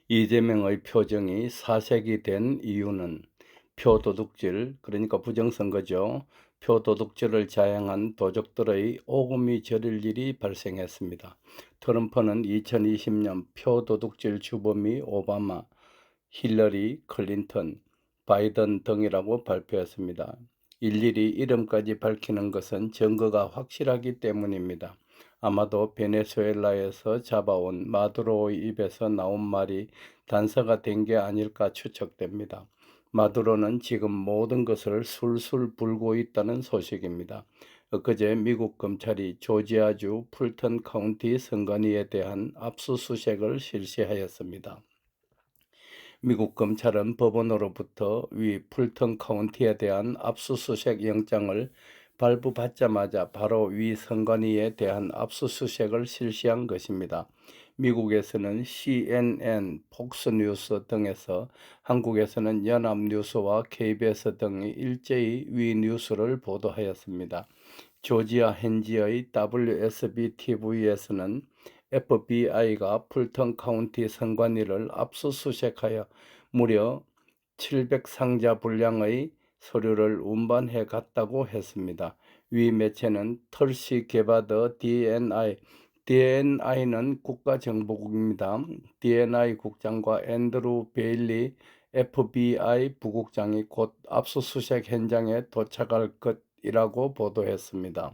이재명의 표정이 사색이 된 이유는 표도둑질, 그러니까 부정선거죠. 표도둑질을 자행한 도적들의 오금이 저릴 일이 발생했습니다. 트럼프는 2020년 표도둑질 주범이 오바마, 힐러리 클린턴, 바이든 등이라고 발표했습니다. 일일이 이름까지 밝히는 것은 증거가 확실하기 때문입니다. 아마도 베네수엘라에서 잡아온 마두로의 입에서 나온 말이 단서가 된 게 아닐까 추측됩니다. 마두로는 지금 모든 것을 술술 불고 있다는 소식입니다. 엊그제 미국 검찰이 조지아주 풀턴 카운티 선관위에 대한 압수수색을 실시하였습니다. 미국 검찰은 법원으로부터 위 풀턴 카운티에 대한 압수수색 영장을 발부받자마자 바로 위 선관위에 대한 압수수색을 실시한 것입니다. 미국에서는 CNN, 폭스뉴스 등에서, 한국에서는 연합뉴스와 KBS 등이 일제히 위 뉴스를 보도하였습니다. 조지아 현지의 WSB-TV에서는 FBI가 풀턴 카운티 선관위를 압수수색하여 무려 700상자 분량의 서류를 운반해 갔다고 했습니다. 위 매체는 털시 게바더 DNI는 국가정보국입니다. DNI 국장과 앤드루 베일리 FBI 부국장이 곧 압수수색 현장에 도착할 것이라고 보도했습니다.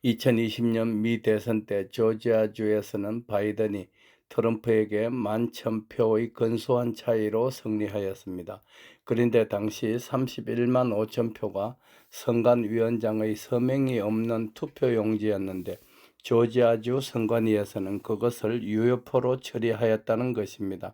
2020년 미 대선 때 조지아주에서는 바이든이 트럼프에게 11,000표의 근소한 차이로 승리하였습니다. 그런데 당시 31만 5천 표가 선관위원장의 서명이 없는 투표용지였는데 조지아주 선관위에서는 그것을 유효표로 처리하였다는 것입니다.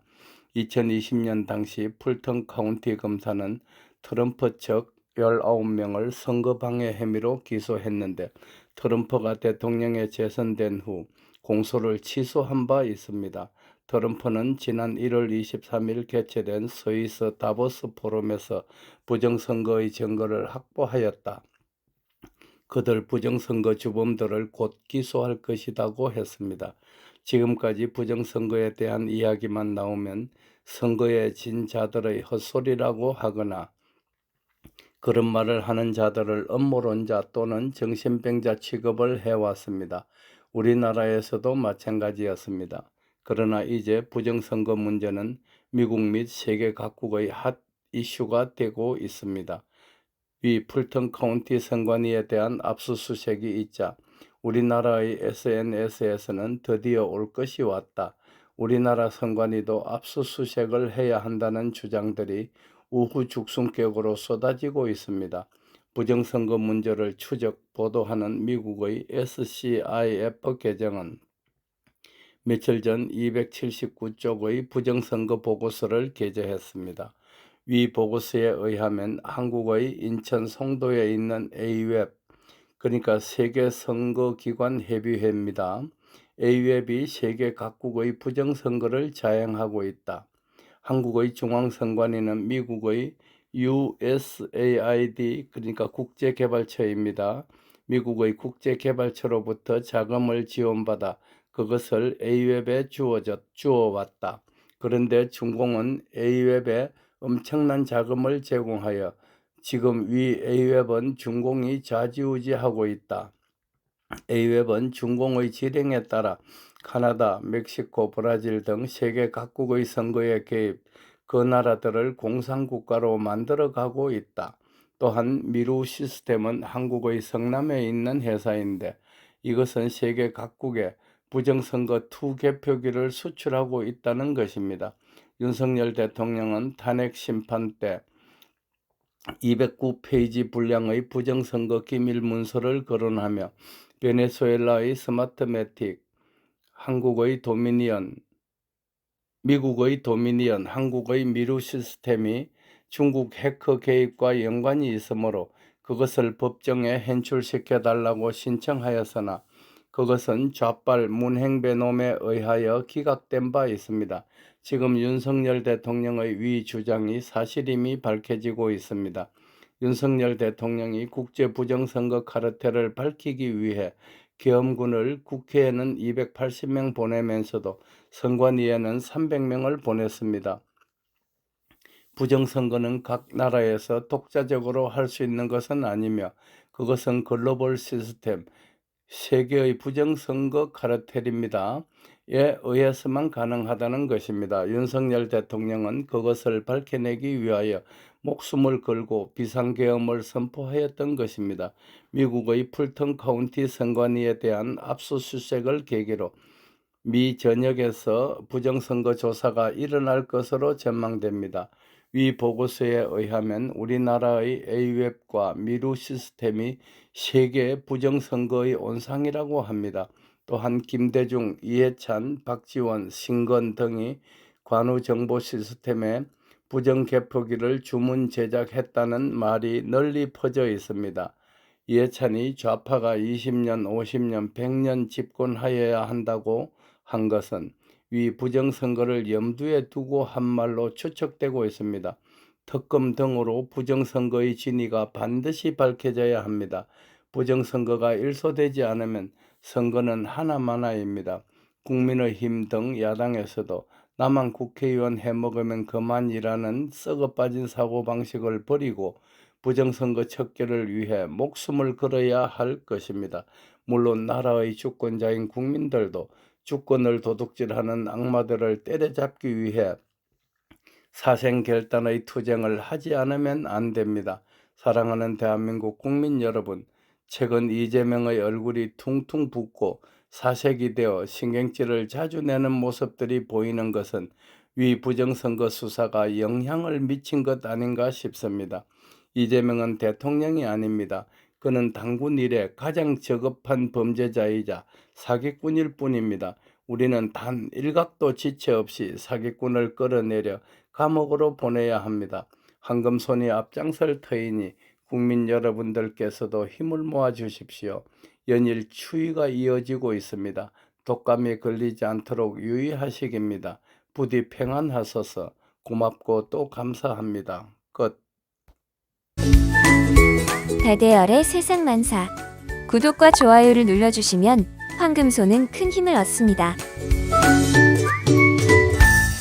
2020년 당시 풀턴 카운티 검사는 트럼프 측 19명을 선거방해 혐의로 기소했는데 트럼프가 대통령에 재선된 후 공소를 취소한 바 있습니다. 트럼프는 지난 1월 23일 개최된 스위스 다보스 포럼에서 부정선거의 증거를 확보하였다. 그들 부정선거 주범들을 곧 기소할 것이라고 했습니다. 지금까지 부정선거에 대한 이야기만 나오면 선거에 진 자들의 헛소리라고 하거나 그런 말을 하는 자들을 음모론자 또는 정신병자 취급을 해왔습니다. 우리나라에서도 마찬가지였습니다. 그러나 이제 부정선거 문제는 미국 및 세계 각국의 핫 이슈가 되고 있습니다. 위 풀턴 카운티 선관위에 대한 압수수색이 있자 우리나라의 SNS에서는 드디어 올 것이 왔다. 우리나라 선관위도 압수수색을 해야 한다는 주장들이 우후죽순격으로 쏟아지고 있습니다. 부정선거 문제를 추적 보도하는 미국의 SCIF 계정은 며칠 전 279쪽의 부정선거 보고서를 게재했습니다. 위 보고서에 의하면 한국의 인천 송도에 있는 A웹, 그러니까 세계선거기관협의회입니다. A웹이 세계 각국의 부정선거를 자행하고 있다. 한국의 중앙선관위는 미국의 USAID, 그러니까 국제개발처입니다. 미국의 국제개발처로부터 자금을 지원받아 그것을 A웹에 주어왔다. 그런데 중공은 A웹에 엄청난 자금을 제공하여 지금 위 A웹은 중공이 좌지우지하고 있다. A웹은 중공의 지령에 따라 카나다, 멕시코, 브라질 등 세계 각국의 선거에 개입, 그 나라들을 공산국가로 만들어가고 있다. 또한 미루 시스템은 한국의 성남에 있는 회사인데 이것은 세계 각국에 부정선거 투개표기를 수출하고 있다는 것입니다. 윤석열 대통령은 탄핵 심판 때 209페이지 분량의 부정선거 기밀 문서를 거론하며 베네수엘라의 스마트매틱, 한국의 도미니언, 미국의 도미니언, 한국의 미루 시스템이 중국 해커 개입과 연관이 있으므로 그것을 법정에 현출시켜 달라고 신청하였으나 그것은 좌빨 문행배놈에 의하여 기각된 바 있습니다. 지금 윤석열 대통령의 위 주장이 사실임이 밝혀지고 있습니다. 윤석열 대통령이 국제부정선거 카르텔을 밝히기 위해 계엄군을 국회에는 280명 보내면서도 선관위에는 300명을 보냈습니다. 부정선거는 각 나라에서 독자적으로 할 수 있는 것은 아니며 그것은 글로벌 시스템, 세계의 부정선거 카르텔입니다. 에 의해서만 가능하다는 것입니다. 윤석열 대통령은 그것을 밝혀내기 위하여 목숨을 걸고 비상계엄을 선포하였던 것입니다. 미국의 풀턴 카운티 선관위에 대한 압수수색을 계기로 미 전역에서 부정선거 조사가 일어날 것으로 전망됩니다. 위 보고서에 의하면 우리나라의 A웹과 미루 시스템이 세계 부정선거의 온상이라고 합니다. 또한 김대중, 이해찬, 박지원, 신건 등이 관우 정보 시스템에 부정개표기를 주문 제작했다는 말이 널리 퍼져 있습니다. 이해찬이 좌파가 20년, 50년, 100년 집권하여야 한다고 한 것은 위 부정선거를 염두에 두고 한 말로 추측되고 있습니다. 특검 등으로 부정선거의 진위가 반드시 밝혀져야 합니다. 부정선거가 일소되지 않으면 선거는 하나마나입니다. 국민의힘 등 야당에서도 나만 국회의원 해먹으면 그만이라는 썩어빠진 사고방식을 버리고 부정선거 척결을 위해 목숨을 걸어야 할 것입니다. 물론 나라의 주권자인 국민들도 주권을 도둑질하는 악마들을 때려잡기 위해 사생결단의 투쟁을 하지 않으면 안 됩니다. 사랑하는 대한민국 국민 여러분, 최근 이재명의 얼굴이 퉁퉁 붓고 사색이 되어 신경질을 자주 내는 모습들이 보이는 것은 위 부정선거 수사가 영향을 미친 것 아닌가 싶습니다. 이재명은 대통령이 아닙니다. 그는 당군 이래 가장 저급한 범죄자이자 사기꾼일 뿐입니다. 우리는 단 일각도 지체 없이 사기꾼을 끌어내려 감옥으로 보내야 합니다. 황금손이 앞장설 터이니 국민 여러분들께서도 힘을 모아 주십시오. 연일 추위가 이어지고 있습니다. 독감이 걸리지 않도록 유의하시깁니다. 부디 평안하소서. 고맙고 또 감사합니다. 끝. 달대열의 세상만사. 구독과 좋아요를 눌러주시면 황금소는 큰 힘을 얻습니다.